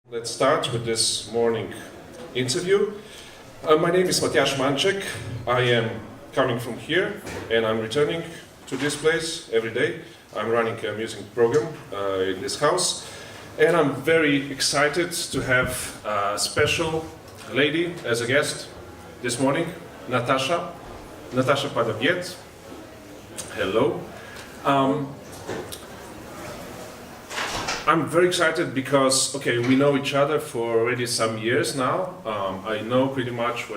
Let's start with this morning interview. My name is Matjaž Manček. I am coming from here and I'm returning to this place every day. I'm running a music program in this house and I'm very excited to have a special lady as a guest this morning, Natasha Padabed. Hello. I'm very excited because, okay, we know each other for already some years now. I know pretty much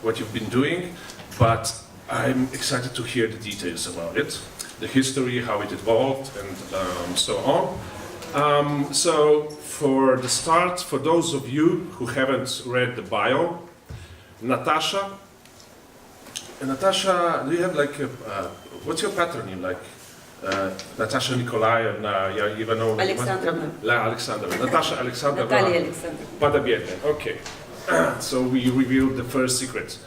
what you've been doing, but I'm excited to hear the details about it, the history, how it evolved, and so on. So for the start, for those of you who haven't read the bio, Natasha, do you have like what's your patronym like? Natasha Nikolaevna, Ivanovna, Alexandrovna, Natasha Alexandrovna, Padabed. Okay, so we revealed the first secret.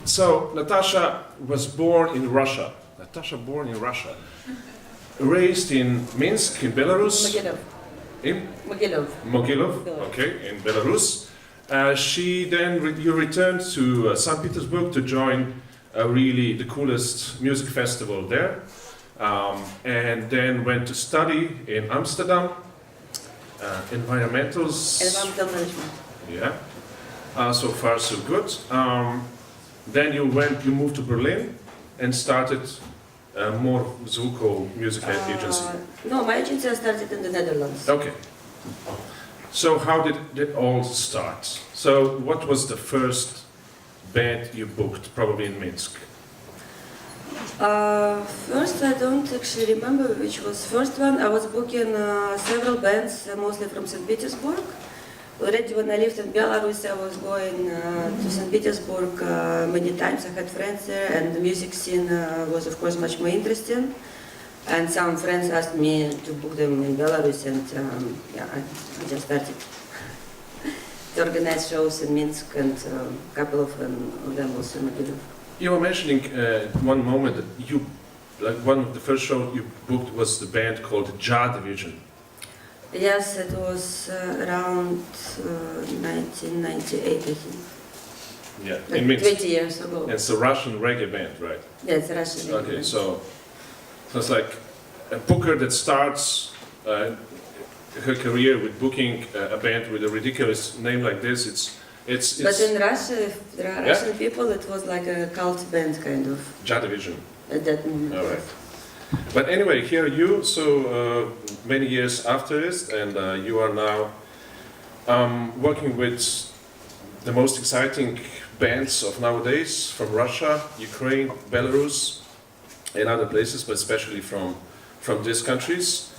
So Natasha was born in Russia. Raised in Minsk, in Belarus. Mogilov. Okay, in Belarus. You returned to Saint Petersburg to join really the coolest music festival there. And then went to study in Amsterdam, environmental management. Yeah, so far so good. Then you moved to Berlin and started More Zvukov music agency. No, my agency started in the Netherlands. Okay. So how did it all start? So what was the first band you booked, probably in Minsk? First, I don't actually remember which was first one. I was booking several bands, mostly from Saint Petersburg. Already when I lived in Belarus, I was going to Saint Petersburg many times. I had friends there, and the music scene was, of course, much more interesting. And some friends asked me to book them in Belarus, and I just started to organize shows in Minsk, and a couple of them also in Mogilov. You were mentioning one moment that one of the first shows you booked was the band called Ja Division. Yes, it was around 1998, I think. Yeah, like in Minsk. 20 years ago. It's a Russian reggae band, right? Yeah, it's a Russian reggae Okay, band. so it's like a booker that starts her career with booking a band with a ridiculous name like this. It's But in Russia, if there are Russian people, it was like a cult band kind of. Ja Division. At that moment. All right. But anyway, here you, so many years after this, and you are now working with the most exciting bands of nowadays from Russia, Ukraine, Belarus, and other places, but especially from these countries.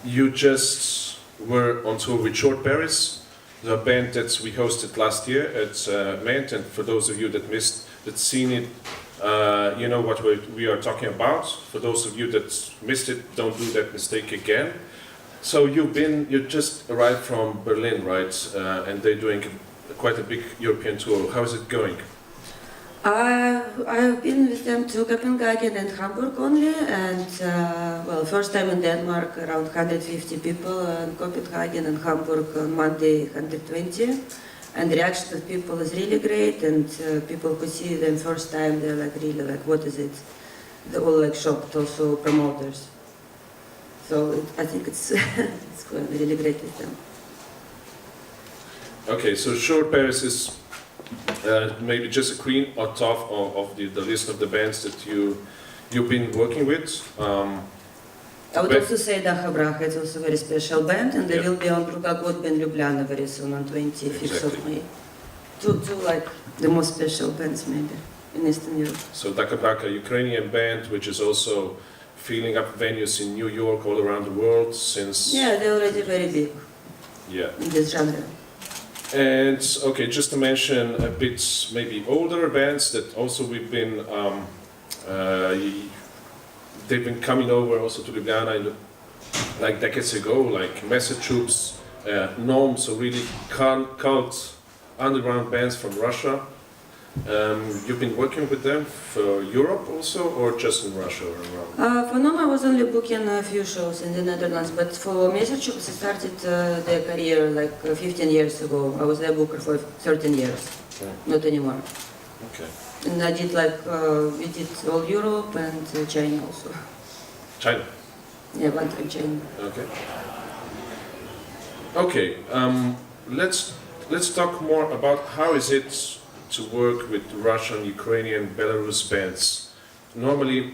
You just were on tour with Shortparis, the band that we hosted last year at MENT, and for those of you that seen it, you know what we are talking about. For those of you that missed it, don't do that mistake again. So you just arrived from Berlin, right? And they're doing quite a big European tour. How is it going? I've been with them to Copenhagen and Hamburg only, and first time in Denmark, around 150 people, in Copenhagen and Hamburg on Monday, 120. And the reaction of people is really great, and people who see them first time, they're like really like, what is it? They're all like shocked, also promoters. So I think it's it's going really great with them. Okay, so Shortparis is maybe just a queen on top of the list of the bands that you've been working with. I would also say DakhaBrakha is also a very special band, and they will be on Russian and Ljubljana very soon on 25th of May. Two like the most special bands maybe in Eastern Europe. So DakhaBrakha, Ukrainian band, which is also filling up venues in New York, all around the world since... Yeah, they're already very big in this genre. And okay, just to mention a bit maybe older bands that also they've been coming over also to Ljubljana like decades ago, like Chups, Nom, so really cult underground bands from Russia. You've been working with them for Europe also, or just in Russia or around? For now, I was only booking a few shows in the Netherlands, but for MENT Ljubljana, I started their career like 15 years ago. I was their booker for 13 years, not anymore. Okay. And I did like, we did all Europe and China also. China? Yeah, one time China. Okay. Okay, let's talk more about how is it to work with Russian, Ukrainian, Belarus bands. Normally,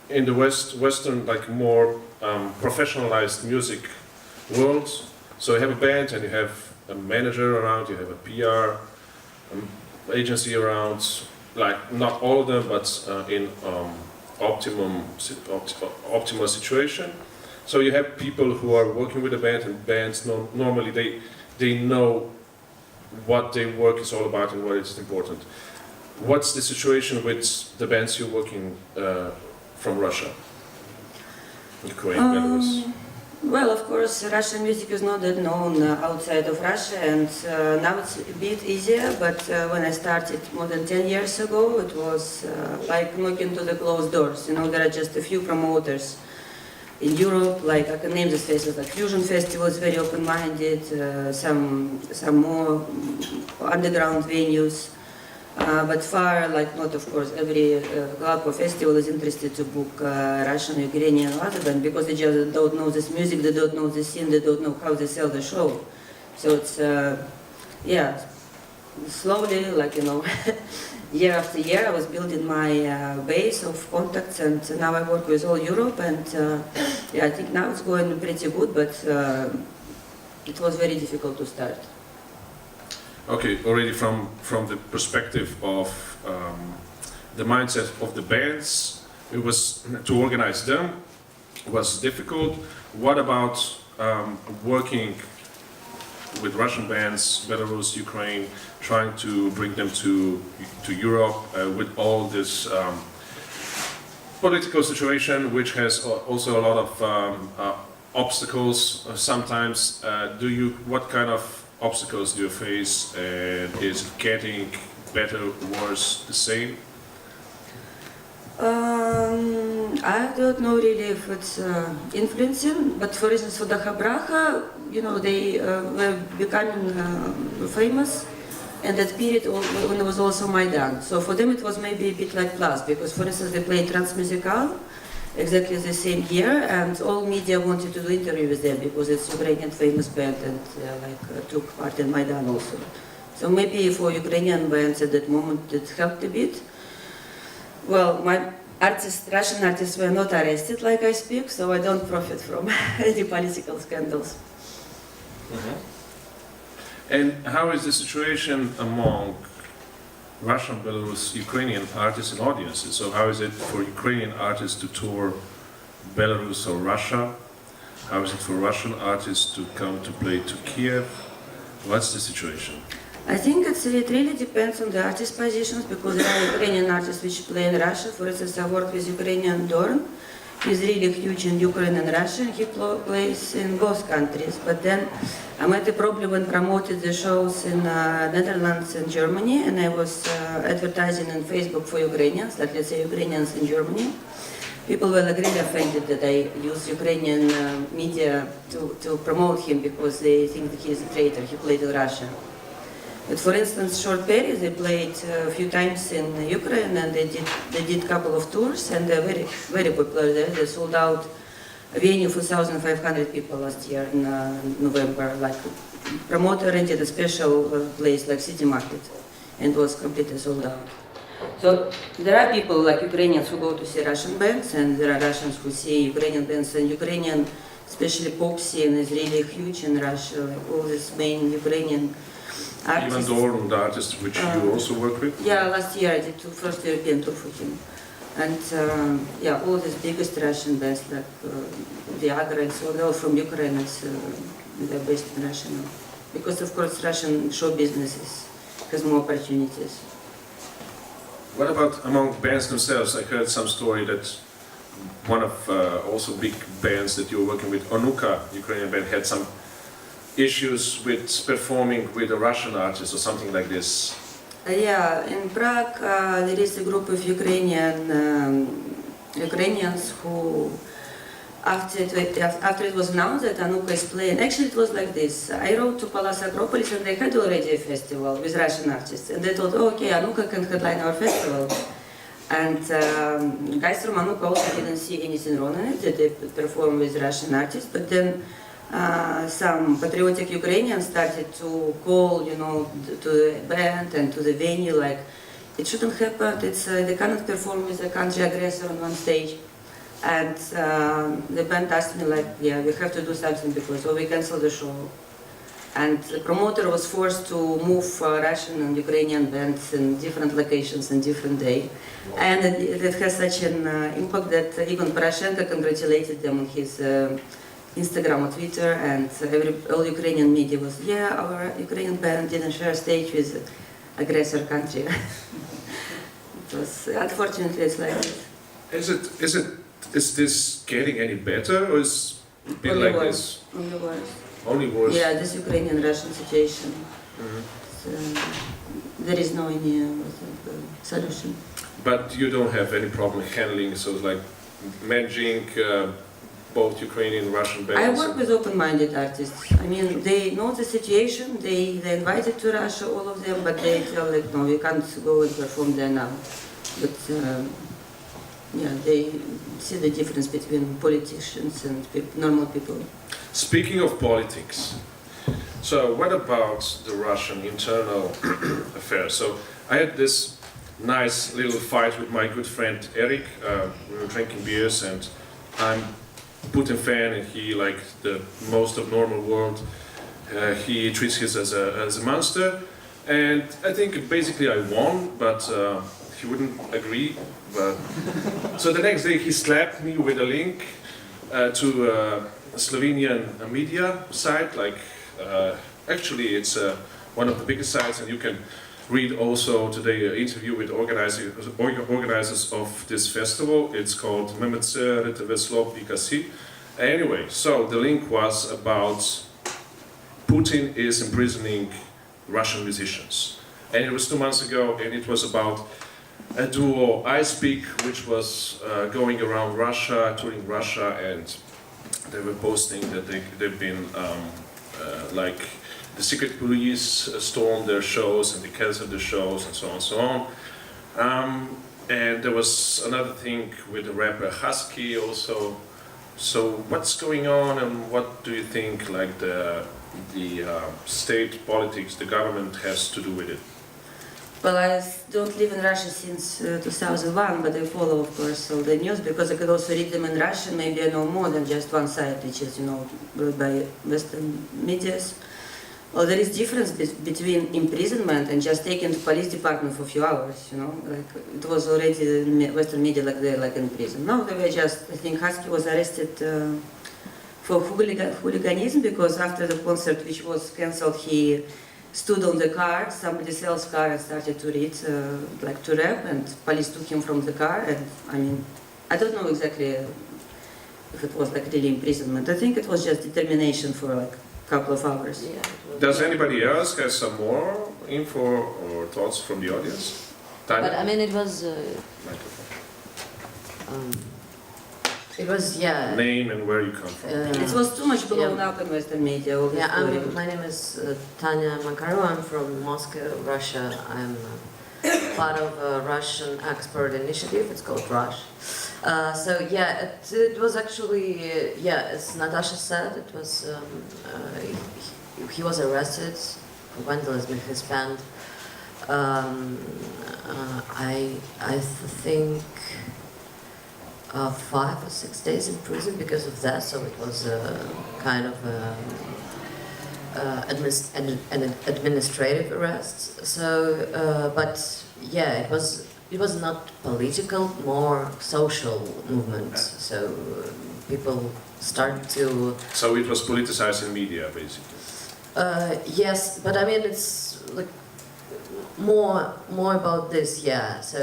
in the Western, like more professionalized music world, so you have a band and you have a manager around, you have a PR agency around, like not all of them, but in optimal situation. So you have people who are working with a band, and bands normally they know what their work is all about and what is important. What's the situation with the bands you're working from Russia, Ukraine, Belarus? Well, of course, Russian music is not that known outside of Russia, and now it's a bit easier, but when I started more than 10 years ago, it was like knocking to the closed doors. You know, there are just a few promoters in Europe, like I can name the places like Fusion Festival is very open-minded, some more underground venues, but far, like not of course every club or festival is interested to book Russian, Ukrainian or other band, because they just don't know this music, they don't know the scene, they don't know how they sell the show. So it's, yeah, slowly, like, you know, year after year I was building my base of contacts, and now I work with all Europe, and yeah, I think now it's going pretty good, but it was very difficult to start. Okay, already from the perspective of the mindset of the bands, it was to organize them was difficult. What about working with Russian bands, Belarus, Ukraine, trying to bring them to Europe with all this political situation, which has also a lot of obstacles sometimes. What kind of obstacles do you face, and is it getting better, worse, the same? I don't know really if it's influencing, but for instance for DakhaBrakha, you know, they were becoming famous, and that period when there was also Maidan. So for them it was maybe a bit like plus, because for instance they played Transmusical exactly the same year, and all media wanted to do interview with them because it's Ukrainian famous band and took part in Maidan also. So maybe for Ukrainian bands at that moment it helped a bit. Well, my Russian artists were not arrested like I speak, so I don't profit from any political scandals. And how is the situation among Russian, Belarus, Ukrainian artists and audiences? So how is it for Ukrainian artists to tour Belarus or Russia? How is it for Russian artists to come to play to Kiev? What's the situation? I think it really depends on the artist positions, because there are Ukrainian artists which play in Russia. For instance, I work with Ukrainian Dorn. He's really huge in Ukraine and Russia, and he plays in both countries. But then I met a problem when promoted the shows in Netherlands and Germany, and I was advertising on Facebook for Ukrainians, like let's say Ukrainians in Germany. People were like really offended that I use Ukrainian media to promote him, because they think that he's a traitor, he played in Russia. But for instance, Shortparis, they played a few times in Ukraine, and they did a couple of tours, and they're very, very popular there. They sold out a venue for 1,500 people last year in November. Like, promoter rented a special place like City Market, and was completely sold out. So there are people like Ukrainians who go to see Russian bands, and there are Russians who see Ukrainian bands, and Ukrainian, especially pop scene, is really huge in Russia. Like all these main Ukrainian artists. Even the artist which you also work with? Yeah, last year I did first European tour for him. And yeah, all these biggest Russian bands like the Agra and so on, they're all from Ukraine, and they're based in Russia now. Because of course Russian show business has more opportunities. What about among bands themselves? I heard some story that one of also big bands that you're working with, Onuka, Ukrainian band, had some issues with performing with a Russian artist or something like this. Yeah, in Prague there is a group of Ukrainians who, after it was announced that Onuka is playing, actually it was like this. I wrote to Palace Acropolis and they had already a festival with Russian artists. And they thought, oh, okay, Onuka can headline our festival. And guys from Onuka also didn't see anything wrong in it, that they perform with Russian artists. But then some patriotic Ukrainians started to call, you know, to the band and to the venue, like, it shouldn't happen, they cannot perform with the country aggressor on one stage. And the band asked me, like, yeah, we have to do something because, or we cancel the show. And the promoter was forced to move Russian and Ukrainian bands in different locations on different day. And it has such an impact that even Poroshenko congratulated them on his Instagram or Twitter, and all Ukrainian media was, yeah, our Ukrainian band didn't share stage with aggressor country. It was, unfortunately, it's like this. Is this getting any better, or is it been Only like worse. this? Only worse. Only worse? Yeah, this Ukrainian-Russian situation. So, there is no any solution. But you don't have any problem handling, so like managing both Ukrainian and Russian bands? I work with open-minded artists. I mean, they know the situation, they invited to Russia, all of them, but they tell like, no, we can't go and perform there now. But yeah, they see the difference between politicians and normal people. Speaking of politics, so what about the Russian internal affairs? So I had this nice little fight with my good friend Eric. We were drinking beers, and I'm Putin fan, and he, like the most of normal world, he treats us as a monster. And I think basically I won, but he wouldn't agree. But so the next day he slapped me with a link to a Slovenian media site. Like actually, it's one of the biggest sites, and you can read also today an interview with organizers of this festival. It's called MENT Ljubljana. Anyway, so the link was about Putin is imprisoning Russian musicians, and it was 2 months ago, and it was about a duo, I Speak, which was going around Russia, touring Russia, and they were posting that they've been like the secret police stormed their shows and they canceled the shows and so on and so on. And there was another thing with the rapper Husky also. So what's going on, and what do you think like the state politics, the government has to do with it? Well, I don't live in Russia since 2001, but I follow, of course, all the news because I could also read them in Russian. Maybe I know more than just one side, which is, you know, brought by Western medias. Well, there is difference between imprisonment and just taking to police department for a few hours, you know. Like, it was already in Western media like they're like in prison. No, they were just, I think Husky was arrested for hooliganism because after the concert, which was cancelled, he stood on the car, somebody else's car, and started to read, like to rap, and police took him from the car. And I mean, I don't know exactly if it was like really imprisonment. I think it was just determination for like a couple of hours. Yeah, Does anybody else have some more info or thoughts from the audience? Tanya? but I mean, it was, yeah. Name and where you come from. It was too much blown Yeah. up in Western media. All this Yeah, story. my name is Tanya Makaru. I'm from Moscow, Russia. I'm part of a Russian expert initiative. It's called Rush. So yeah, it was actually, yeah, as Natasha said, it was, he was arrested for vandalism in his band. I think 5 or 6 days in prison because of that, so it was kind of an administrative arrest. So, but yeah, it was not political, more social movement. So people start to. So it was politicized in media, basically. Yes, but I mean it's like more about this. Yeah. So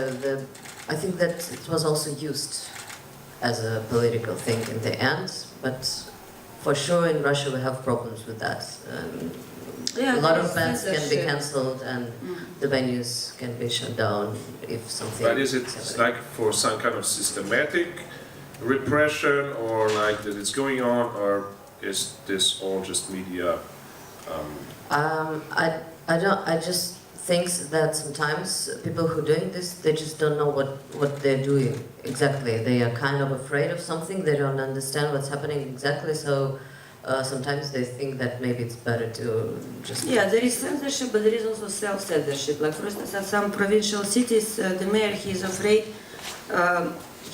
I think that it was also used as a political thing in the end, but for sure in Russia we have problems with that. Yeah, A lot there of is bands can be censorship. cancelled and the venues can be shut down if something. But is it like for some kind of systematic repression, or like that it's going on, or is this all just media? I don't. I just think that sometimes people who are doing this, they just don't know what they're doing exactly. They are kind of afraid of something. They don't understand what's happening exactly. So sometimes they think that maybe it's better to just. Yeah, there is censorship, but there is also self-censorship. Like, for instance, at some provincial cities, the mayor, he is afraid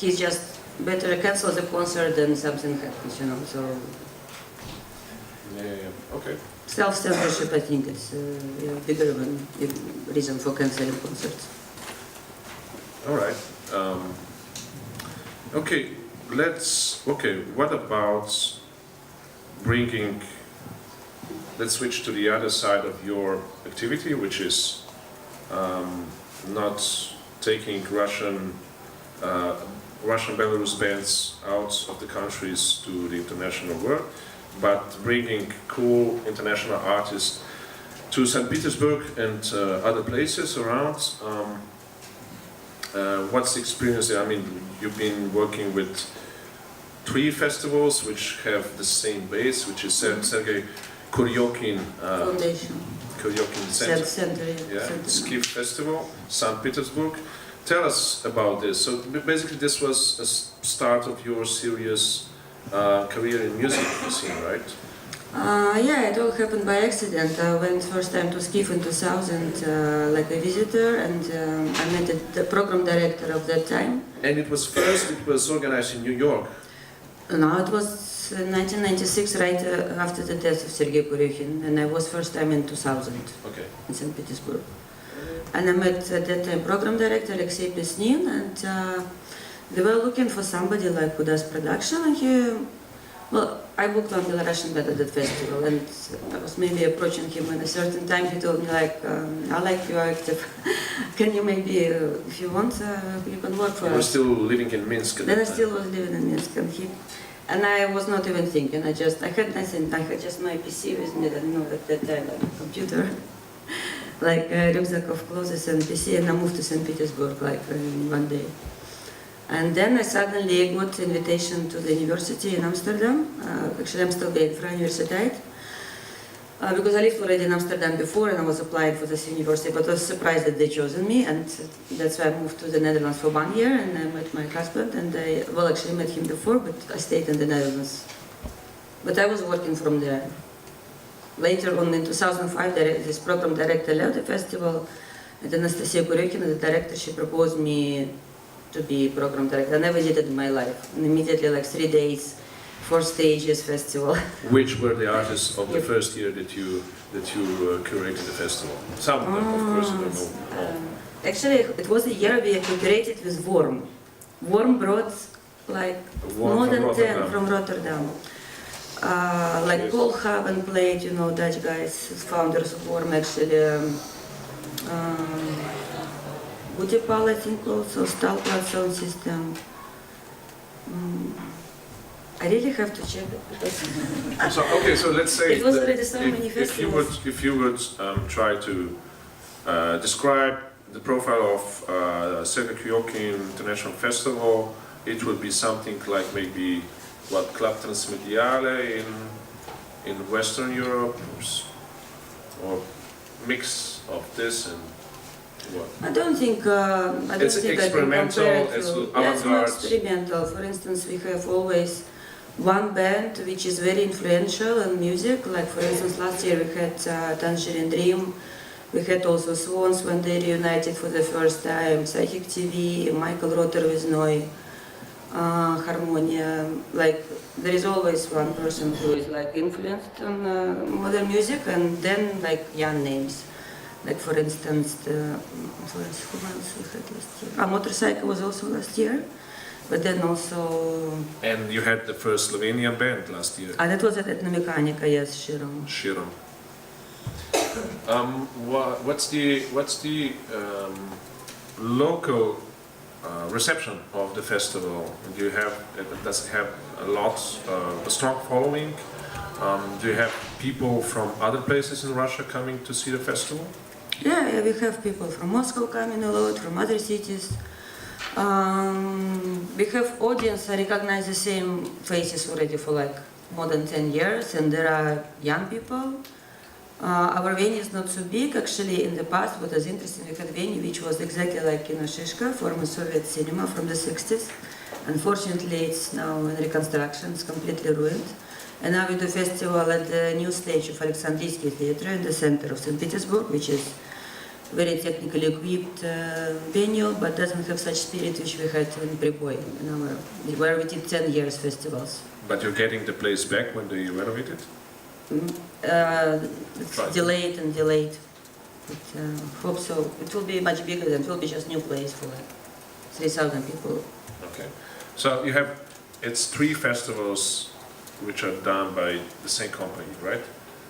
he's just better cancel the concert than something happens, you know. So Yeah. Okay. self-censorship, I think, it's bigger one reason for canceling concerts. All right. Okay. Okay. What about bringing? Let's switch to the other side of your activity, which is not taking Russian Belarus bands out of the countries to the international world, but bringing cool international artists to Saint Petersburg and other places around. What's the experience there? I mean, you've been working with 3 festivals which have the same base, which is Sergei Kuryokin Foundation. Center. Center, Yeah, center. SKIF Festival, Saint Petersburg. Tell us about this. So basically, this was a start of your serious career in music scene, right? Yeah, it all happened by accident. I went first time to SKIF in 2000, like a visitor, and I met the program director of that time. And it was organized in New York. No, it was 1996, right after the death of Sergei Kuryokin, and I was first time in 2000 Okay. in St. Petersburg. And I met at that time program director Alexei Pesnin, and they were looking for somebody like who does production, and I booked one Belarusian band at that festival, and I was maybe approaching him at a certain time. He told me like, I like you are active. Can you maybe, if you want, you can work for You were us. still living in Minsk at Then I that time. still was living in Minsk, and I was not even thinking. I had nothing. I had just my PC with me. I didn't know at that time, like a computer, like a rucksack of clothes and PC, and I moved to St. Petersburg like in one day. And then I suddenly got invitation to the university in Amsterdam. Actually, I'm still there for Universiteit. Because I lived already in Amsterdam before and I was applying for this university, but I was surprised that they chosen me, and that's why I moved to the Netherlands for 1 year, and I met my husband, and I actually met him before, but I stayed in the Netherlands. But I was working from there. Later on in 2005, this program director left the festival, and Anastasia Kuryokin, the director, she proposed me to be program director. I never did it in my life. And immediately, like 3 days, 4 stages festival. Which were the artists of the first year that you curated the festival? Some of them, of course, I don't know. Actually, it was a year we curated with Worm. Worm brought like Worm more from than 10 Rotterdam. from Rotterdam. Like Yes. Paul Haven played, you know, Dutch guys, founders of Worm actually. Budipal, I think also, Stalplat sound system. I really have to check it because So let's say It was that already so many if you would try to describe the profile of Sergei Kuryokin International Festival, it would be something like maybe what Club Transmediale in Western Europe, or mix of this and what? I don't think It's I can experimental, compare it it's to. Yeah, it's more avant-garde. experimental. For instance, we have always one band which is very influential in music. Like for instance, last year we had Tangerine Dream. We had also Swans when they reunited for the first time. Psychic TV, Michael Rotter with Noi, Harmonia. Like there is always one person who is like influenced on modern music, and then like young names. Like for instance, who else we had last year? Motorcycle was also last year, but then also. And you had the first Slovenian band last year. That was at Ethnomechanica, yes, Širom. Širom. What's the local reception of the festival? Does it have a strong following? Do you have people from other places in Russia coming to see the festival? Yeah, we have people from Moscow coming a lot, from other cities. We have audience that recognize the same faces already for like more than 10 years, and there are young people. Our venue is not so big. Actually, in the past, what was interesting, we had a venue which was exactly like Kino Šiška, former Soviet cinema from the 60s. Unfortunately, it's now in reconstruction, it's completely ruined. And now we do festival at the new stage of Alexandrinsky Theatre in the center of Saint Petersburg, which is very technically equipped venue, but doesn't have such spirit which we had in Priboi, where we did 10 years festivals. But you're getting the place back when they renovate it? It's delayed and delayed. But, hope so. It will be much bigger than it will be just new place for like 3,000 people. Okay. So you have, it's 3 festivals which are done by the same company, right?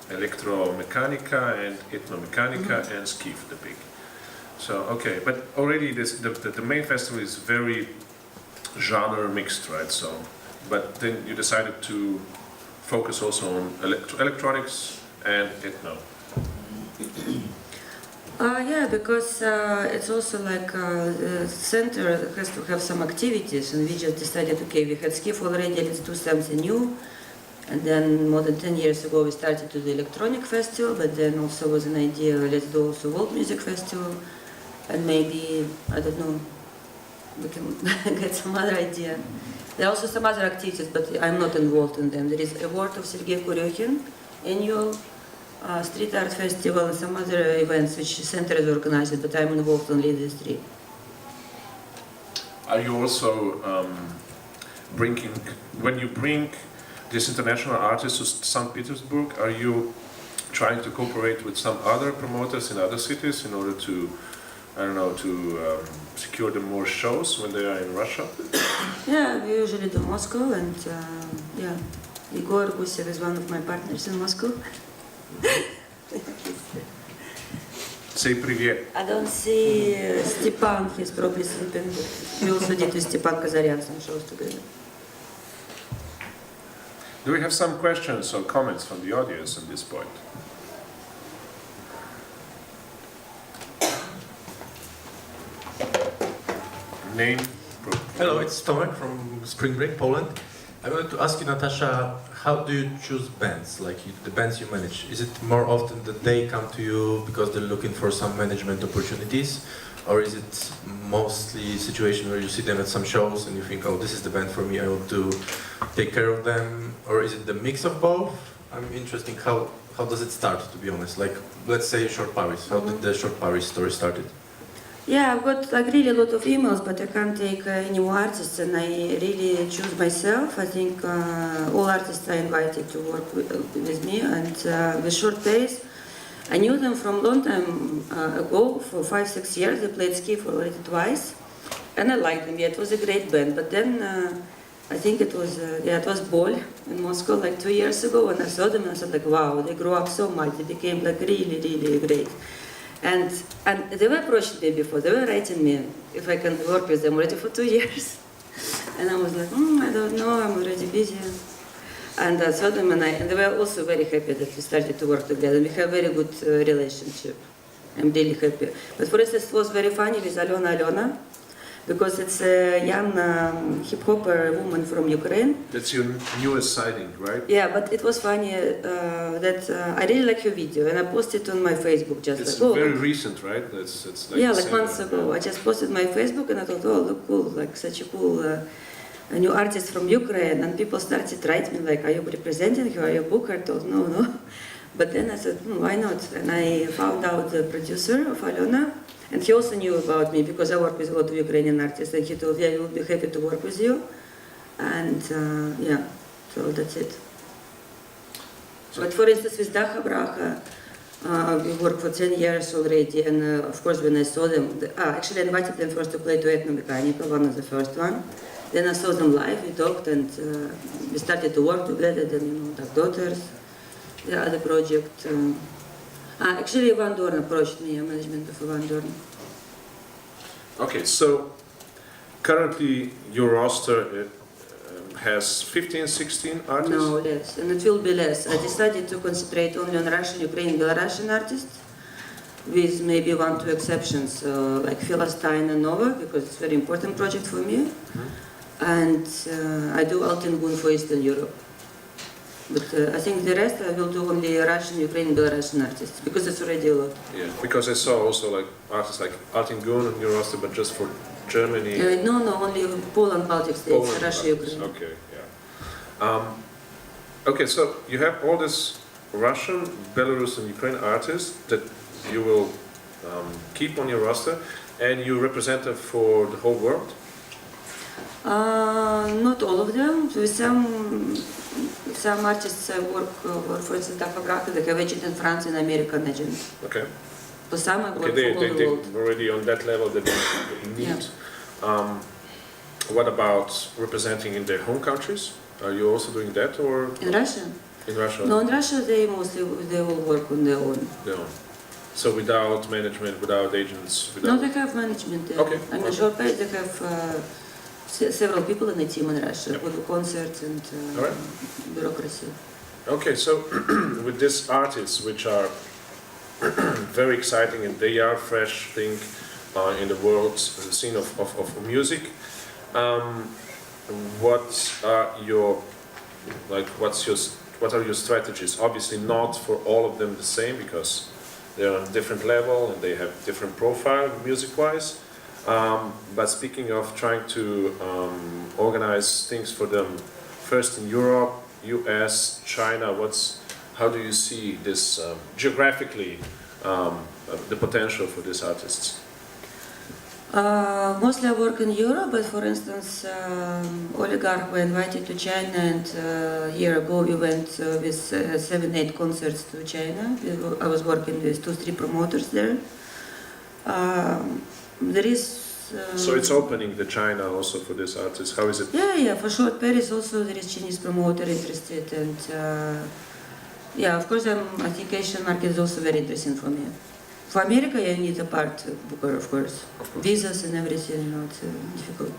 Electro-Mechanica and Ethnomechanica and SKIF, the big. So, okay, but already the main festival is very genre mixed, right? So, but then you decided to focus also on electronics and ethno. Yeah, because it's also like the center has to have some activities, and we just decided, okay, we had SKIF already, let's do something new. And then more than 10 years ago we started to do electronic festival, but then also was an idea, let's do also world music festival, and maybe, I don't know, we can get some other idea. There are also some other activities, but I'm not involved in them. There is award of Sergei Kuryokhin, annual street art festival, and some other events which the center is organizing, but I'm involved only in these 3. Are you also bringing, when you bring this international artist to St. Petersburg, are you trying to cooperate with some other promoters in other cities in order to, I don't know, to secure them more shows when they are in Russia? Yeah, we usually do Moscow, and yeah, Igor Gusev is one of my partners in Moscow. Say привет. I don't see Stepan, he's probably sleeping. We also did with Stepan Kazaryan some shows together. Do we have some questions or comments from the audience at this point? Name? Hello, it's Tomek from Spring Break, Poland. I wanted to ask you, Natasha, how do you choose bands, like the bands you manage? Is it more often that they come to you because they're looking for some management opportunities? Or is it mostly a situation where you see them at some shows and you think, oh, this is the band for me, I want to take care of them? Or is it the mix of both? I'm interested, how does it start, to be honest? Like, let's say Shortparis. How did the Shortparis story started? Yeah, I've got like really a lot of emails, but I can't take any more artists, and I really choose myself. I think all artists are invited to work with me, and with Shortparis, I knew them from a long time ago, for 5-6 years. They played SKIF already twice, and I liked them. Yeah, it was a great band. But then I think it was Bol in Moscow like 2 years ago, and I saw them and I said like, wow, they grew up so much. They became like really, really great. And they were approaching me before. They were writing me if I can work with them already for 2 years. And I was like, I don't know, I'm already busy. And I saw them, and they were also very happy that we started to work together. We have a very good relationship. I'm really happy. But for instance, it was very funny with Alena, because it's a young hip-hopper woman from Ukraine. That's your newest sighting, right? Yeah, but it was funny that I really like her video, and I posted it on my Facebook just It's like, very recent, right? It's like yeah, like months ago. I just posted my Facebook, and I thought, oh, look cool, like such a cool new artist from Ukraine. And people started writing me like, are you representing her? Are you a booker? I thought, no. But then I said, why not? And I found out the producer of Alena. And he also knew about me because I work with a lot of Ukrainian artists, and he told, yeah, we'll be happy to work with you. And yeah, so that's it. But for instance, with DakhaBrakha, we worked for 10 years already, and of course when I saw them, actually I invited them first to play to Ethnomechanica, one of the first one. Then I saw them live, we talked, and we started to work together, then, like Daughters, the other project. Actually, Van Dorn approached me, management of Van Dorn. Okay, so currently your roster has 15, 16 artists? No, less, and it will be less. I decided to concentrate only on Russian, Ukrainian, Belarusian artists, with maybe 1-2 exceptions, like Philistine and Nova, because it's a very important project for me. And I do Altengun for Eastern Europe. But I think the rest I will do only Russian, Ukrainian, Belarusian artists, because it's already a lot. Yeah, because I saw also like artists like Altengun on your roster, but just for Germany. No, only Poland, Baltic states, Poland, Russia, Baltics. Ukraine. Okay, yeah. Okay, so you have all this Russian, Belarus, and Ukraine artists that you will keep on your roster, and you represent them for the whole world? Not all of them. With some artists I work for instance, DakhaBrakha, they have agent in France and American agent. Okay. For some I work Okay, for all the they're world. already on that level that you need. Yeah. What about representing in their home countries? Are you also doing that, or In Russia? in Russia? No, in Russia they will work on their own. No. So without management, without agents, No, without... they have management there. Okay. I mean, Shortparis, they have several people in the team in Russia, Yep. with the concerts and All right. bureaucracy. Okay, so with these artists, which are very exciting and they are fresh thing in the world, the scene of music, what are your strategies? Obviously not for all of them the same, because they're on a different level and they have different profile music-wise. But speaking of trying to organize things for them, first in Europe, US, China, how do you see this geographically, the potential for these artists? Mostly I work in Europe, but for instance, Oligarkh were invited to China, and a year ago we went with 7-8 concerts to China. I was working with 2-3 promoters there. There is... So it's opening the China also for these artists. How is it? Yeah, for Shortparis also there is Chinese promoter interested, and yeah, of course, I think Asian market is also very interesting for me. For America, you need a part booker, of course. Visas and everything, it's difficult.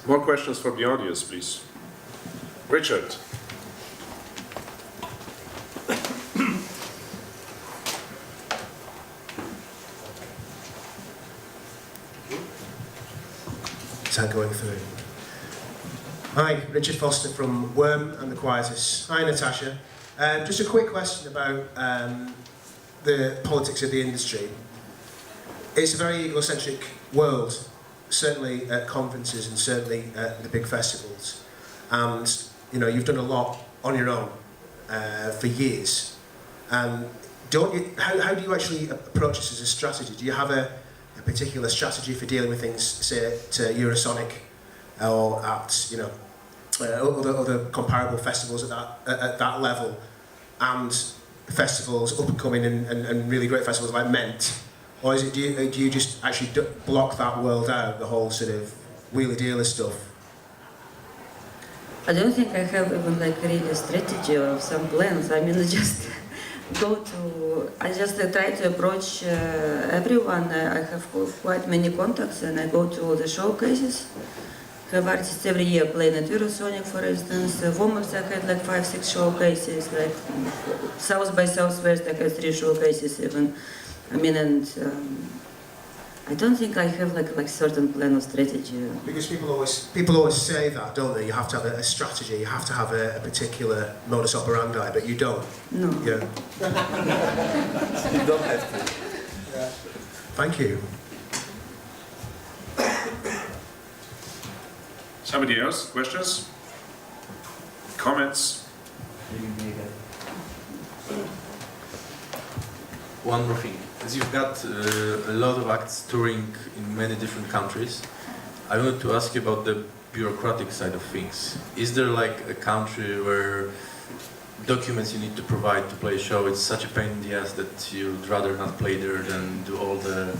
More questions from the audience, please. Richard. Is that going through? Hi, Richard Foster from Worm and the Quietus. Hi, Natasha. Just a quick question about the politics of the industry. It's a very egocentric world, certainly at conferences and certainly at the big festivals. And you've done a lot on your own for years. And how do you actually approach this as a strategy? Do you have a particular strategy for dealing with things, say at Eurosonic or at other comparable festivals at that level, and festivals up and coming and really great festivals like MENT, or is it do you just actually block that world out, the whole sort of wheeler dealer stuff? I don't think I have even really a strategy or some plans. I mean, I just try to approach everyone. I have quite many contacts, and I go to all the showcases. I have artists every year playing at Eurosonic, for instance. Women's I had 5-6 showcases, like South by Southwest I had 3 showcases even. I mean, and I don't think I have like certain plan or strategy. Because people always say that, don't they? You have to have a strategy, you have to have a particular modus operandi, but you don't. No. Yeah. You don't have to. Yeah. Thank you. Somebody else? Questions? Comments? One more thing. As you've got a lot of acts touring in many different countries, I wanted to ask you about the bureaucratic side of things. Is there a country where documents you need to provide to play a show, it's such a pain in the ass that you'd rather not play there than do all the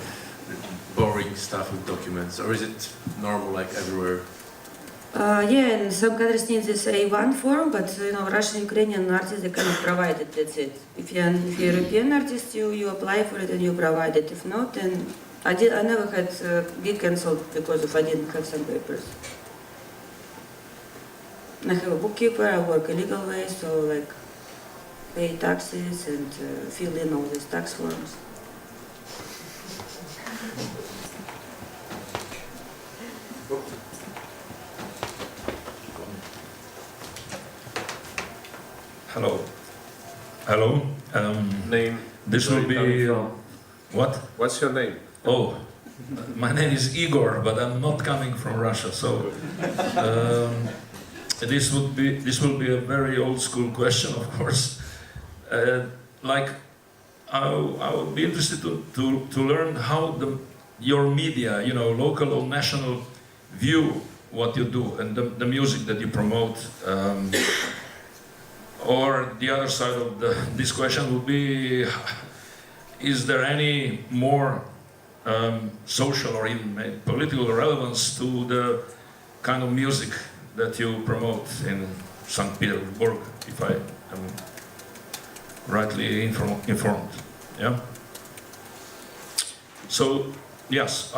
boring stuff with documents? Or is it normal everywhere? Yeah, and some countries need this A1 form, but Russian, Ukrainian artists, they cannot provide it, that's it. If you're an European artist, you apply for it and you provide it. If not, then I never had gig cancelled because I didn't have some papers. I have a bookkeeper, I work a legal way, so like pay taxes and fill in all these tax forms. Hello. Hello. Name? This Where will are you coming be from? what? What's your name? Oh, my name is Igor, but I'm not coming from Russia. So this will be a very old school question, of course. Like I would be interested to learn how your media, you know, local or national, view what you do and the music that you promote. Or the other side of this question would be, is there any more social or even political relevance to the kind of music that you promote in Saint Petersburg, if I am rightly informed? Yeah. So yes,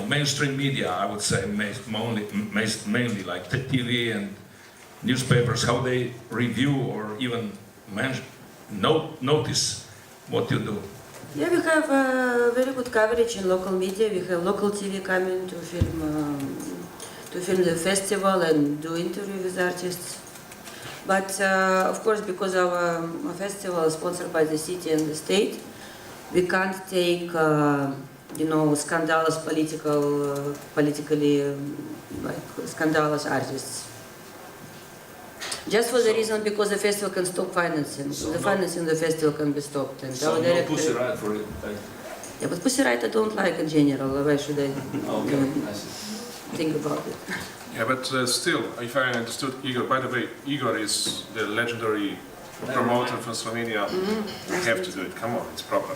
mainstream media, I would say, mainly like the TV and newspapers, how they review or even notice what you do. Yeah, we have very good coverage in local media. We have local TV coming to film the festival and do interview with artists. But of course, because our festival is sponsored by the city and the state, we can't take scandalous politically scandalous artists. Just for the reason because the festival can stop financing. So the financing of the festival can be stopped. And So no Pussy Riot for it? Yeah, but Pussy Riot I don't like in general. Why should I think about it? Yeah, but still, if I understood Igor, by the way, Igor is the legendary promoter from Slovenia. I have to do it, come on, it's proper.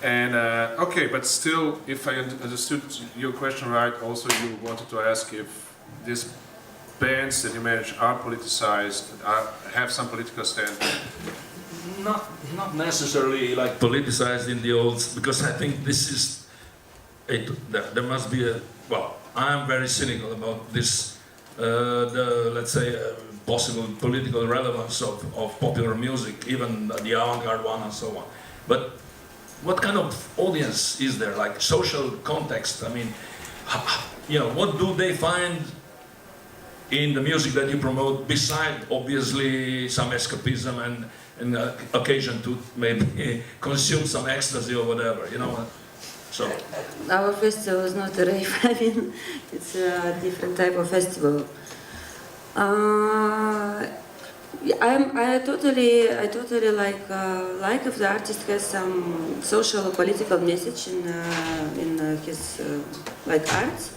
Okay, but still, if I understood your question right, also you wanted to ask if these bands that you manage are politicized, have some political stand. Not necessarily like politicized in the old, because I think this is there must be a, well, I'm very cynical about this, let's say, possible political relevance of popular music, even the avant-garde one and so on. But what kind of audience is there, like social context? I mean, what do they find in the music that you promote, beside obviously some escapism and occasion to maybe consume some ecstasy or whatever, So our festival is not a rave. I mean, it's a different type of festival. I totally like if the artist has some social or political message in his art.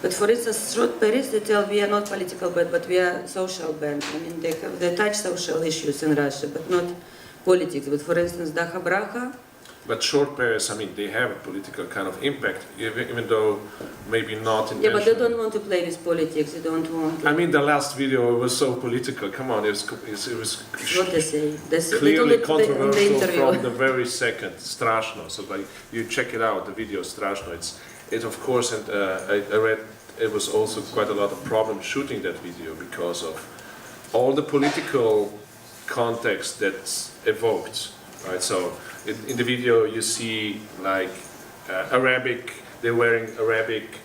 But for instance, Shortparis, they tell we are not political band, but we are social band. I mean, they touch social issues in Russia, but not politics. But for instance, DakhaBrakha. But Shortparis, I mean, they have a political kind of impact, even though maybe not intentionally. Yeah, but they don't want to play with politics. They don't want. I mean, the last video was so political. Come on, it was what they say. Clearly controversial from the very second. Strashno. So like, you check it out. The video is Strashno. It of course, and I read it was also quite a lot of problems shooting that video because of all the political context that's evoked, right? So in the video you see like Arabic, they're wearing Arabic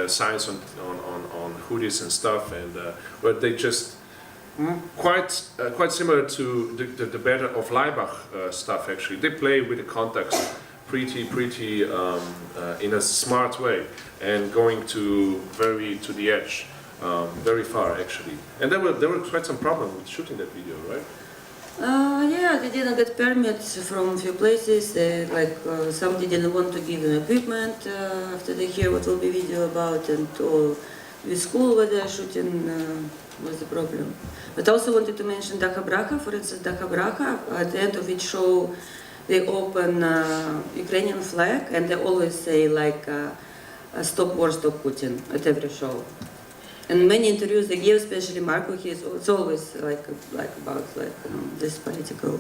signs on hoodies and stuff, and where they just quite similar to the better of Leibach stuff actually. They play with the context pretty in a smart way and going to the edge, very far actually. And there were quite some problems with shooting that video, right? Yeah, they didn't get permits from a few places. Somebody didn't want to give them equipment after they hear what will be video about, and with school where they're shooting was the problem. But I also wanted to mention DakhaBrakha. For instance, DakhaBrakha, at the end of each show, they open Ukrainian flag, and they always say "Stop war, stop Putin" at every show. And many interviews they give, especially Marco, it's always about this political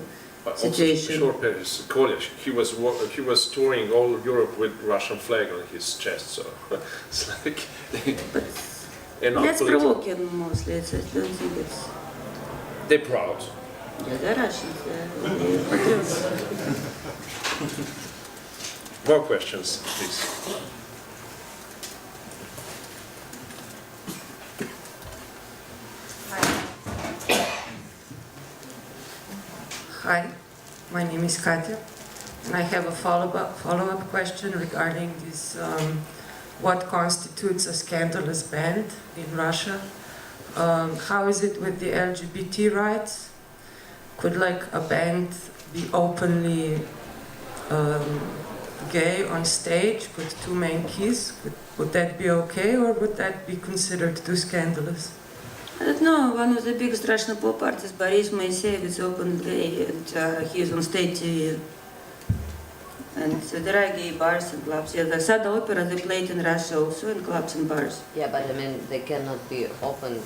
situation. Shortparis, Kolyash, he was touring all Europe with Russian flag on his chest, so it's like. and not That's political. provoking mostly. I don't think it's. They're proud. Yeah, they're Russians. They're patriots. More questions, please. Hi, my name is Katya, and I have a follow-up question regarding this, what constitutes a scandalous band in Russia? How is it with the LGBT rights? Could like a band be openly gay on stage with two main keys? Would that be okay, or would that be considered too scandalous? I don't know, one of the biggest Russian pop artists, Boris Moiseev, is open gay, and he is on state TV. And there are gay bars and clubs. Yeah, the Sada Opera, they played in Russia also, in clubs and bars. Yeah, but I mean, they cannot be open.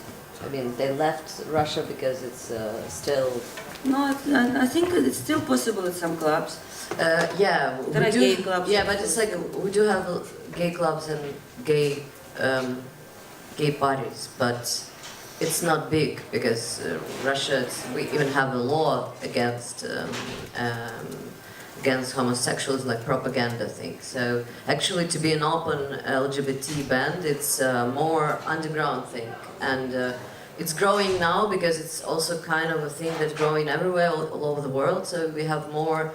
I mean, they left Russia because it's still... No, I think it's still possible at some clubs. Yeah, There we are do, gay clubs. yeah, but it's like we do have gay clubs and gay parties, but it's not big because Russia. We even have a law against homosexuals, like propaganda thing. So actually, to be an open LGBT band, it's a more underground thing, and it's growing now because it's also kind of a thing that's growing everywhere, all over the world. So we have more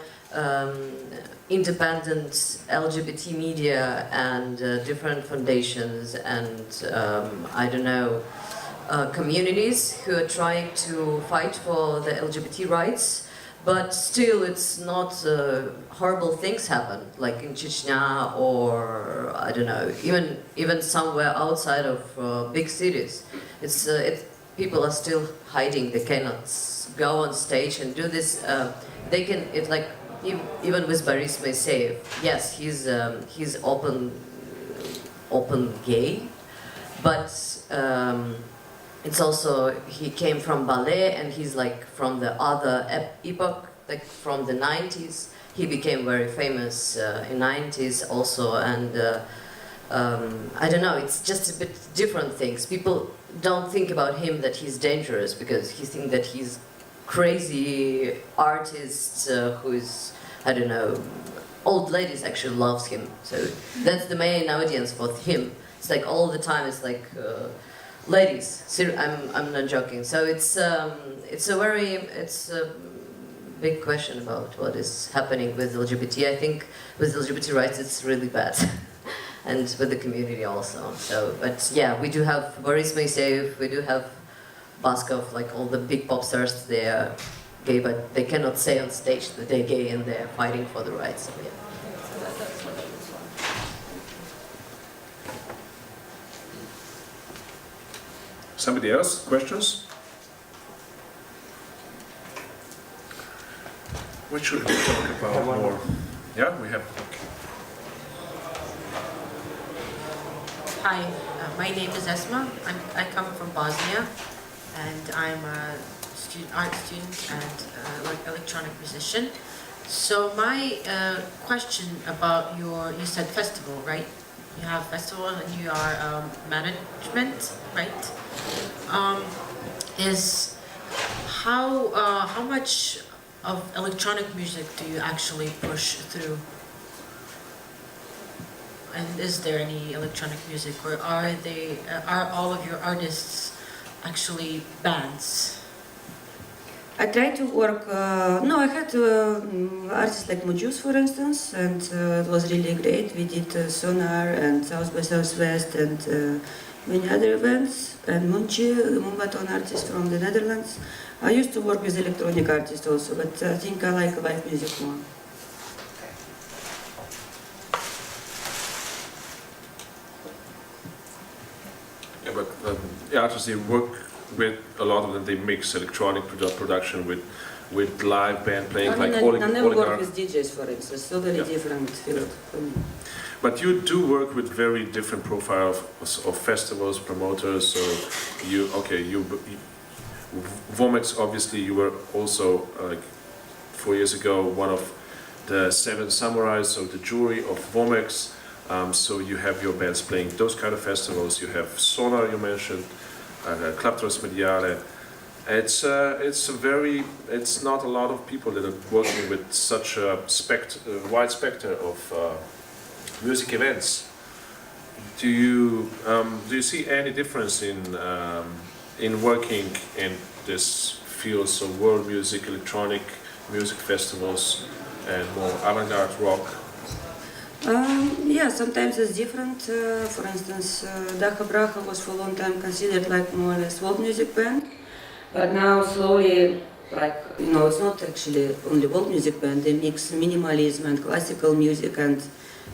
independent LGBT media and different foundations and I don't know, communities who are trying to fight for the LGBT rights, but still it's not horrible things happen, like in Chechnya or I don't know, even somewhere outside of big cities. It's people are still hiding. They cannot go on stage and do this. They can. It's like even with Boris Moiseev. Yes, he's open gay, but it's also he came from ballet and he's like from the other epoch, like from the 90s. He became very famous in 90s also, and I don't know. It's just a bit different things. People don't think about him that he's dangerous because he thinks that he's crazy artist who's, I don't know, old ladies actually loves him. So that's the main audience for him. It's like all the time it's like ladies. I'm not joking. So it's a big question about what is happening with LGBT. I think with LGBT rights it's really bad. And with the community also. So, but yeah, we do have Boris Moiseev, we do have Baskov, like all the big pop stars, they are gay, but they cannot say on stage that they're gay and they're fighting for the rights. So, yeah. Somebody else? Questions? What should we talk about more? Yeah, we have. Okay. Hi, my name is Esma. I come from Bosnia, and I'm a art student and like electronic musician. So my question about you said festival, right? You have festival and you are management, right? Is how much of electronic music do you actually push through? And is there any electronic music, or are all of your artists actually bands? I try to work. No, I had artists like Matjaž, for instance, and it was really great. We did Sonar and South by Southwest and many other events. And Munchi, the Mumbaton artist from the Netherlands. I used to work with electronic artists also, but I think I like live music more. Yeah, but the artists they work with a lot of them. They mix electronic production with live band playing, like I never work Oligarkh. with DJs, for instance. So very different field for me. But you do work with very different profile of festivals, promoters. So you Vomex, obviously you were also like 4 years ago one of the 7 samurais, so the jury of Vomex. So you have your bands playing those kind of festivals. You have Sonar, you mentioned, Klaptros Mediale. It's not a lot of people that are working with such a wide spectrum of music events. Do you see any difference in working in this fields of world music, electronic music festivals, and more avant-garde rock? Yeah, sometimes it's different. For instance, DakhaBrakha was for a long time considered like more or less world music band, but now slowly, like, you know, it's not actually only world music band. They mix minimalism and classical music, and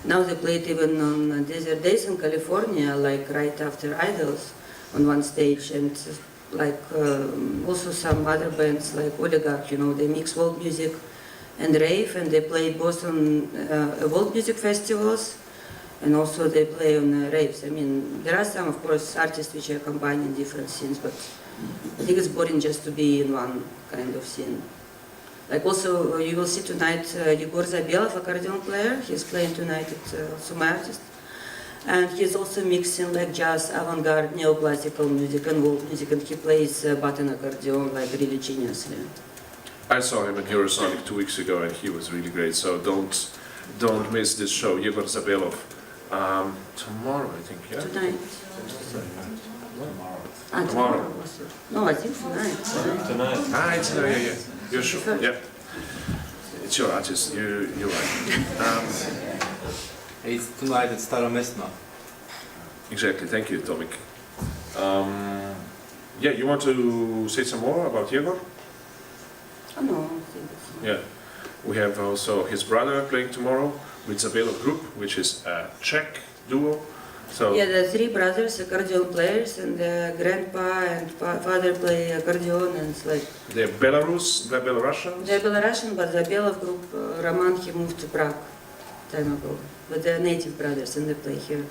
now they play it even on desert days in California, like right after Idols on one stage, and like also some other bands like Oligarkh, you know, they mix world music and rave, and they play both on world music festivals, and also they play on raves. I mean, there are some, of course, artists which are combining different scenes, but I think it's boring just to be in one kind of scene. Like also, you will see tonight Yegor Zabelov, accordion player. He's playing tonight at Summa Artist. And he's also mixing like jazz, avant-garde, neoclassical music and world music, and he plays button accordion like really geniusly. I saw him at Eurosonic 2 weeks ago, and he was really great. So don't miss this show, Yegor Zabelov. Tomorrow, I think, yeah? Tonight. Tomorrow. Was it? No, I think tonight. Ah, it's yeah. You're sure? Yeah. It's your artist. You're right. It's tonight at Staro Mestno. Exactly. Thank you, Tomik. Yeah, you want to say some more about Yegor? Oh, no, I think it's... Yeah. We have also his brother playing tomorrow with Zabelov Group, which is a Czech duo. So Yeah, the three brothers, accordion players, and the grandpa and father play accordion, and it's like... they're Belarusians? They're Belarusian, but the Belov group, Roman, he moved to Prague time ago. But they're native brothers, and they play here.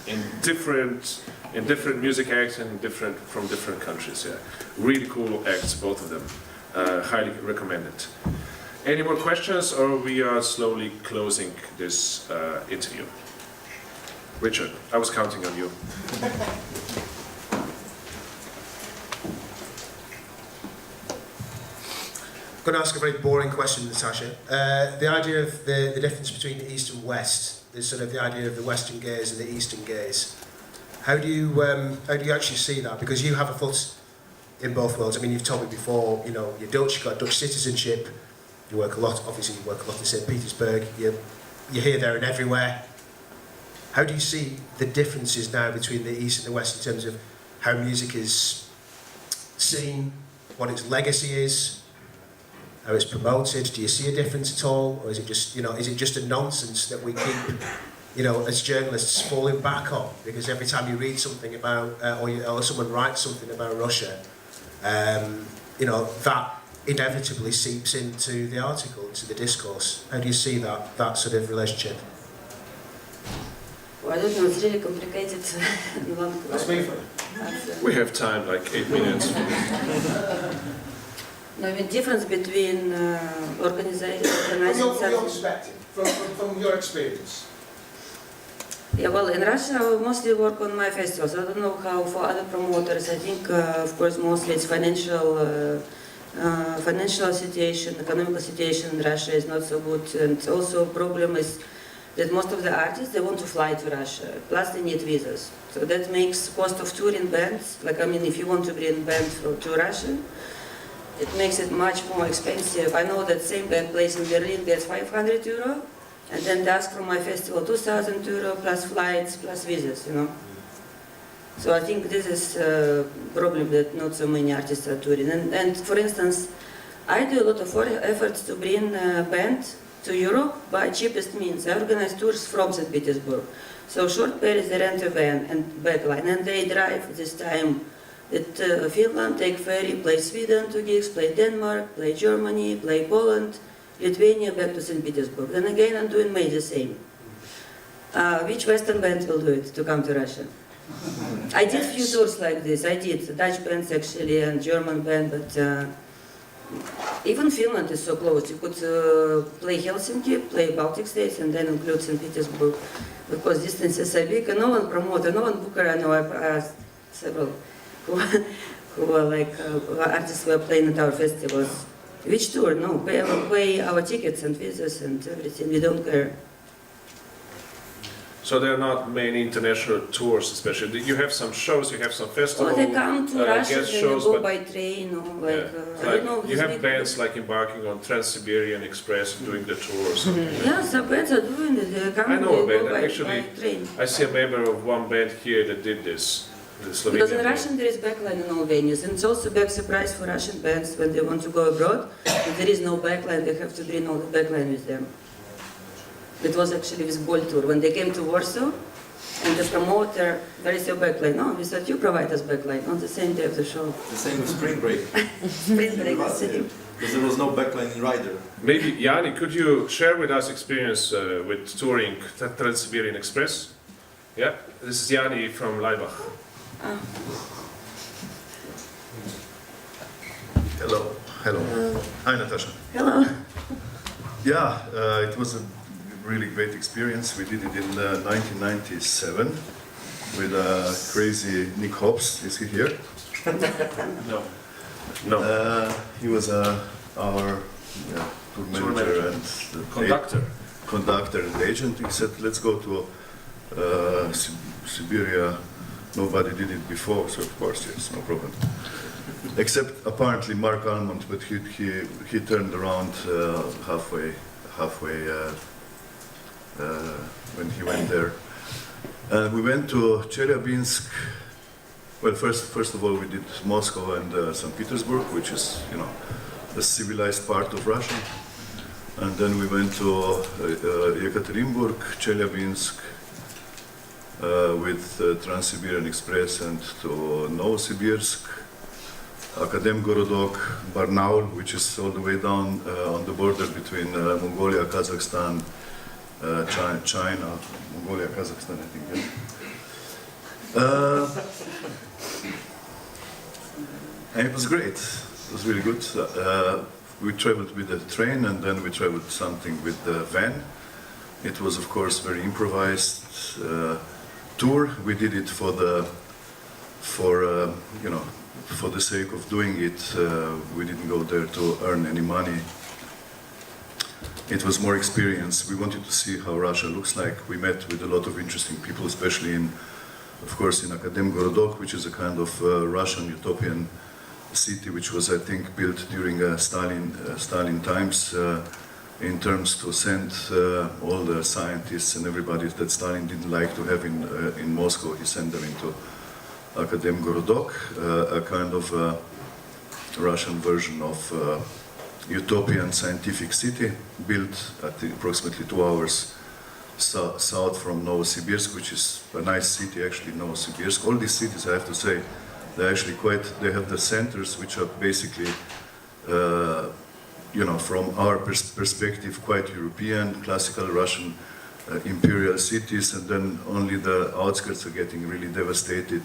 In different music acts and from different countries, yeah. Really cool acts, both of them. Highly recommended. Any more questions, or we are slowly closing this interview? Richard, I was counting on you. I'm going to ask a very boring question, Natasha. The idea of the difference between the East and West, is sort of the idea of the Western gaze and the Eastern gaze. How do you actually see that? Because you have a foot in both worlds. I mean, you've told me before, you know, you're Dutch, you've got Dutch citizenship, you work a lot, obviously you work a lot in Saint Petersburg, you're here, there and everywhere. How do you see the differences now between the East and the West in terms of how music is seen, what its legacy is, how it's promoted? Do you see a difference at all? Or is it just, you know, is it just a nonsense that we keep, you know, as journalists falling back on? Because every time you read something about, or someone writes something about Russia, you know, that inevitably seeps into the article, into the discourse. How do you see that sort of relationship? Well, I don't know, it's really complicated. That's me for it. We have time, like 8 minutes. No, I mean, difference between organizing From your something. perspective, from your experience. Yeah, well, in Russia, I mostly work on my festivals. I don't know how for other promoters. I think, of course, mostly it's financial situation, economical situation in Russia is not so good, and also problem is that most of the artists, they want to fly to Russia, plus they need visas. So that makes cost of touring bands, like, I mean, if you want to bring band to Russia, it makes it much more expensive. I know that same band plays in Berlin gets 500 euro, and then they ask for my festival 2,000 euro, plus flights, plus visas, you know. So I think this is a problem that not so many artists are touring. And for instance, I do a lot of efforts to bring a band to Europe by cheapest means. I organize tours from Saint Petersburg. So Shortparis, they rent a van and backline, and they drive this time at Finland, take ferry, play Sweden 2 gigs, play Denmark, play Germany, play Poland, Lithuania, back to Saint Petersburg. Then again, I'm doing May the same. Which Western band will do it to come to Russia? I did few tours like this. I did Dutch bands actually and German band, but even Finland is so close. You could play Helsinki, play Baltic states, and then include Saint Petersburg, because distances are big, and no one promoted, no one booker. I know I asked several who were like artists who were playing at our festivals. Which tour? No, pay our tickets and visas and everything. We don't care. So there are not many international tours, especially. You have some shows, you have some festivals. Oh, they come to Russia guest and shows, they go but by train, or like, yeah. I don't know. You have bands like embarking on Trans-Siberian Express, doing the tours. Yeah, some bands are doing it. They come, I know a they go band, by actually. train. I see a member of one band here that did this, the Slovenian Because in band. Russian there is backline in all venues, and it's also a big surprise for Russian bands when they want to go abroad. If there is no backline, they have to bring all the backline with them. It was actually with Bol tour. When they came to Warsaw, and the promoter, there is your backline. No, we said you provide us backline on the same day of the show. The same with Spring Break. Spring break, the same. Because there was no backline in Rider. Maybe, Yanni, could you share with us experience with touring Trans-Siberian Express? Yeah, this is Yanni from Laibach. Hello. Hello. Hi, Natasha. Hello. Yeah, it was a really great experience. We did it in 1997 with crazy Nick Hobbs. Is he here? No. No. He was our tour manager and the conductor and agent. He said, let's go to Siberia. Nobody did it before, so of course, yes, no problem. Except apparently Mark Almond, but he turned around halfway when he went there. We went to Chelyabinsk. Well, first of all, we did Moscow and Saint Petersburg, which is, you know, the civilized part of Russia. And then we went to Yekaterinburg, Chelyabinsk, with Trans-Siberian Express, and to Novosibirsk, Akademgorodok, Barnaul, which is all the way down on the border between Mongolia, Kazakhstan, China, Mongolia, Kazakhstan, I think. Yeah. And it was great. It was really good. We traveled with the train, and then we traveled something with the van. It was, of course, very improvised tour. We did it for the sake of doing it. We didn't go there to earn any money. It was more experience. We wanted to see how Russia looks like. We met with a lot of interesting people, especially of course, in Akademgorodok, which is a kind of Russian utopian city, which was, I think, built during Stalin times, in terms to send all the scientists and everybody that Stalin didn't like to have in Moscow. He sent them into Akademgorodok, a kind of Russian version of utopian scientific city, built at approximately 2 hours south from Novosibirsk, which is a nice city, actually, Novosibirsk. All these cities, I have to say, they're actually they have the centers, which are basically, from our perspective, quite European, classical Russian imperial cities, and then only the outskirts are getting really devastated,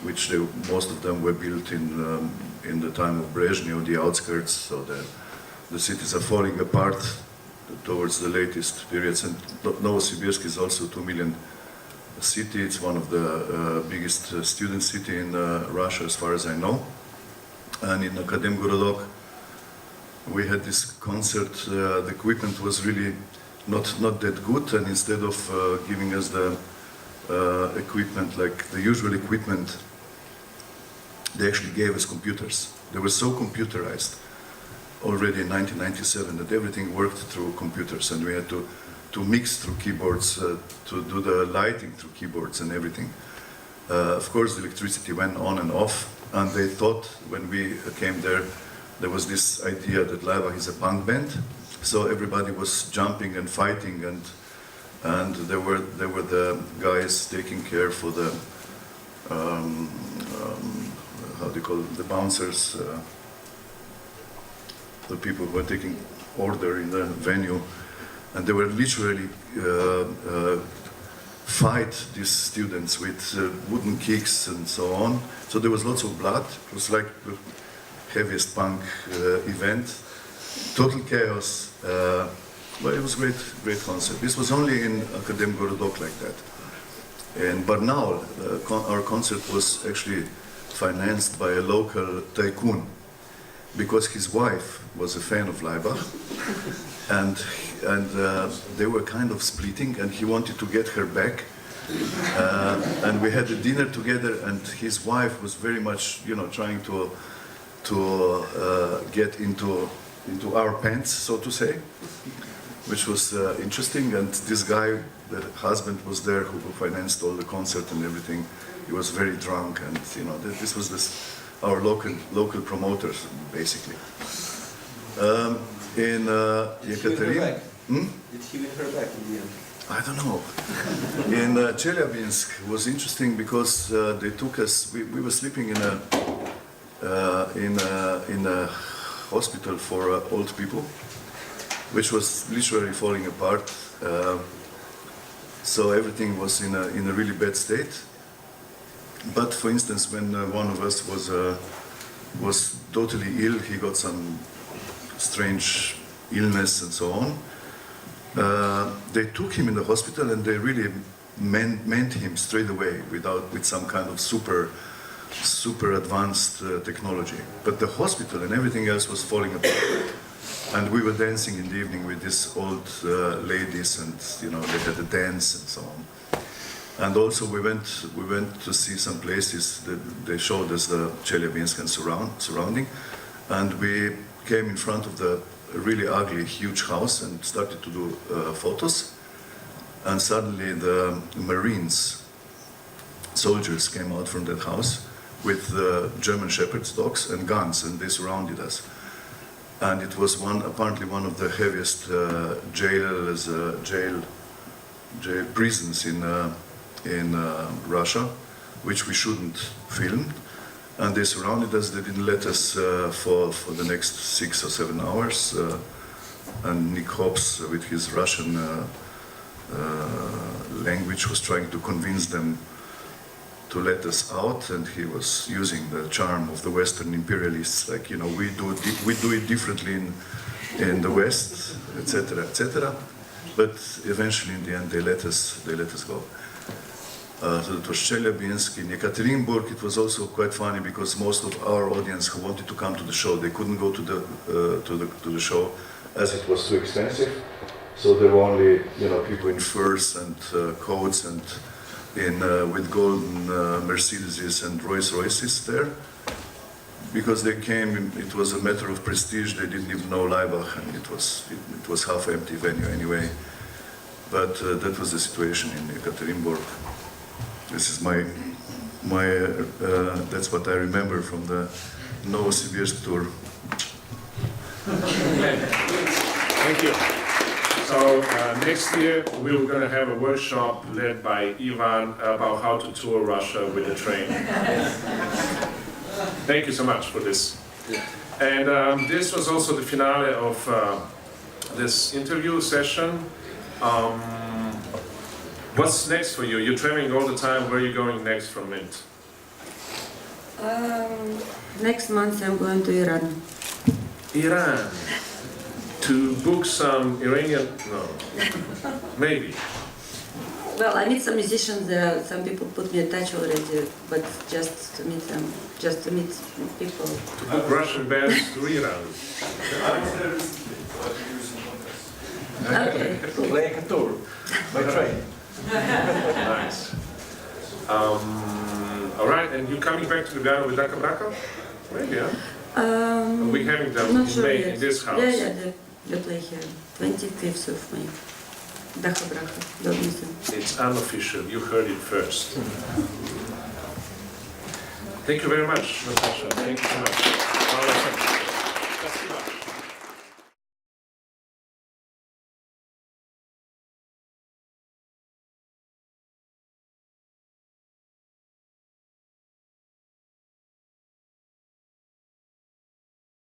which most of them were built in the time of Brezhnev, the outskirts, so the cities are falling apart towards the latest periods. And Novosibirsk is also a 2 million city. It's one of the biggest student city in Russia, as far as I know. And in Akademgorodok, we had this concert. The equipment was really not that good, and instead of giving us the equipment, like the usual equipment, they actually gave us computers. They were so computerized already in 1997 that everything worked through computers, and we had to mix through keyboards, to do the lighting through keyboards and everything. Of course, the electricity went on and off, and they thought when we came there was this idea that Laibach is a punk band, so everybody was jumping and fighting, and there were the guys taking care for the how do you call it, the bouncers, the people who were taking order in the venue, and they were literally fight these students with wooden kicks and so on. So there was lots of blood. It was like heaviest punk event. Total chaos. But it was great concert. This was only in Akadem Gorodok like that. But now our concert was actually financed by a local tycoon, because his wife was a fan of Laibach, and they were kind of splitting, and he wanted to get her back. And we had a dinner together, and his wife was very much, trying to get into our pants, so to say, which was interesting. And this guy, the husband, was there who financed all the concert and everything. He was very drunk, and this was our local promoters, basically. In Yekaterinburg. Did he win her back in the end? I don't know. In Chelyabinsk was interesting because they took us. We were sleeping in a hospital for old people, which was literally falling apart. So everything was in a really bad state. But for instance, when one of us was totally ill, he got some strange illness and so on. They took him in the hospital, and they really meant him straight away with some kind of super advanced technology. But the hospital and everything else was falling apart. And we were dancing in the evening with these old ladies, and they had a dance and so on. And also we went to see some places that they showed us the Chelyabinsk and surrounding, and we came in front of the really ugly, huge house and started to do photos. And suddenly the Marines, soldiers, came out from that house with German Shepherd's dogs and guns, and they surrounded us. And it was apparently one of the heaviest jail prisons in Russia, which we shouldn't film. And they surrounded us. They didn't let us for the next 6 or 7 hours. And Nick Hobbs, with his Russian language, was trying to convince them to let us out, and he was using the charm of the Western imperialists, like, we do it differently in the West, etc., etc. But eventually, in the end, they let us go. So it was Chelyabinsk. In Yekaterinburg, it was also quite funny because most of our audience who wanted to come to the show, they couldn't go to the show as it was too expensive. So there were only people in furs and coats and with golden Mercedeses and Rolls Royces there, because they came. It was a matter of prestige. They didn't even know Laibach, and it was half-empty venue anyway. But that was the situation in Yekaterinburg. This is that's what I remember from the Novosibirsk tour. Thank you. So next year we're going to have a workshop led by Ivan about how to tour Russia with a train. Thank you so much for this. And this was also the finale of this interview session. What's next for you? You're traveling all the time. Where are you going next from MENT? Next month I'm going to Iran. Iran. To book some Iranian... No. Maybe. Well, I meet some musicians there. Some people put me in touch already, but just to meet them, just to meet people. To book Russian bands to Iran. Okay, cool. Playing a tour by train. Nice. All right, and you coming back to Ljubljana with DakhaBrakha? Maybe, yeah. We're having them not in sure May yet. in this house. Yeah, they play here, 25th of May. DakhaBrakha, don't miss them. It's unofficial. You heard it first. Thank you very much, Natasha. Thank you so much.